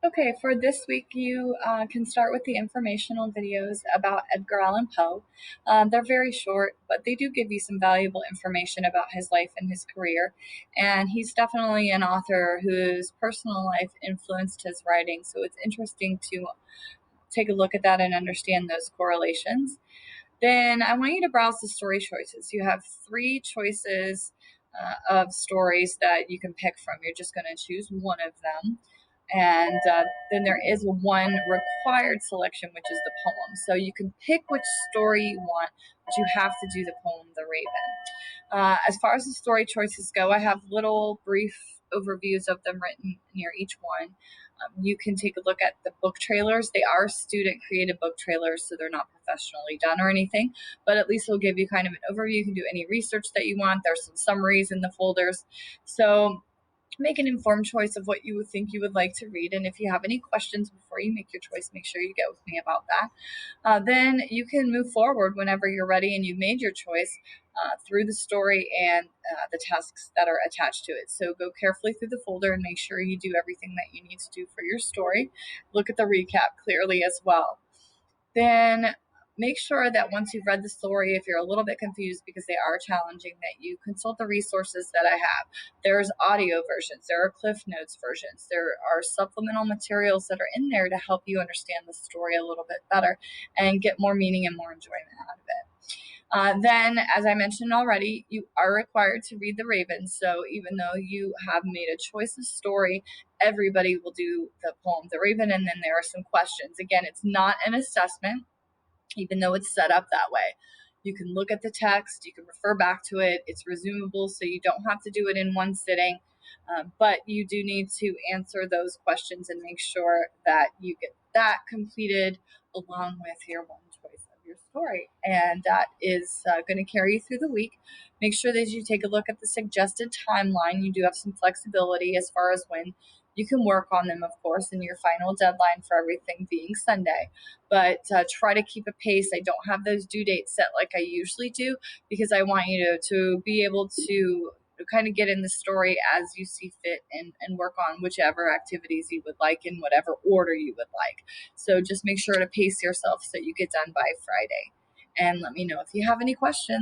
Okay, for this week, you can start with the informational videos about Edgar Allan Poe. They're very short, but they do give you some valuable information about his life and his career. And he's definitely an author whose personal life influenced his writing, so it's interesting to take a look at that and understand those correlations. Then I want you to browse the story choices. You have three choices of stories that you can pick from. You're just going to choose one of them. And then there is one required selection, which is the poem. So you can pick which story you want, but you have to do the poem, The Raven. As far as the story choices go, I have little brief overviews of them written near each one. You can take a look at the book trailers. They are student created book trailers, so they're not professionally done or anything, but at least they'll give you kind of an overview. You can do any research that you want. There's some summaries in the folders. So make an informed choice of what you would think you would like to read. And if you have any questions before you make your choice, make sure you get with me about that. Then you can move forward whenever you're ready and you've made your choice through the story and the tasks that are attached to it. So go carefully through the folder and make sure you do everything that you need to do for your story. Look at the recap clearly as well. Then make sure that once you've read the story, if you're a little bit confused because they are challenging, that you consult the resources that I have. There's audio versions, there are Cliff Notes versions, there are supplemental materials that are in there to help you understand the story a little bit better and get more meaning and more enjoyment out of it. Then, as I mentioned already, you are required to read The Raven. So even though you have made a choice of story, everybody will do the poem The Raven, and then there are some questions. Again, it's not an assessment, even though it's set up that way. You can look at the text, you can refer back to it, it's resumable, so you don't have to do it in one sitting, but you do need to answer those questions and make sure that you get that completed along with your one choice of your story. And that is going to carry you through the week. Make sure that you take a look at the suggested timeline. You do have some flexibility as far as when you can work on them, of course, and your final deadline for everything being Sunday. But try to keep a pace. I don't have those due dates set like I usually do because I want you to be able to kind of get in the story as you see fit and work on whichever activities you would like in whatever order you would like. So just make sure to pace yourself so you get done by Friday. And let me know if you have any questions.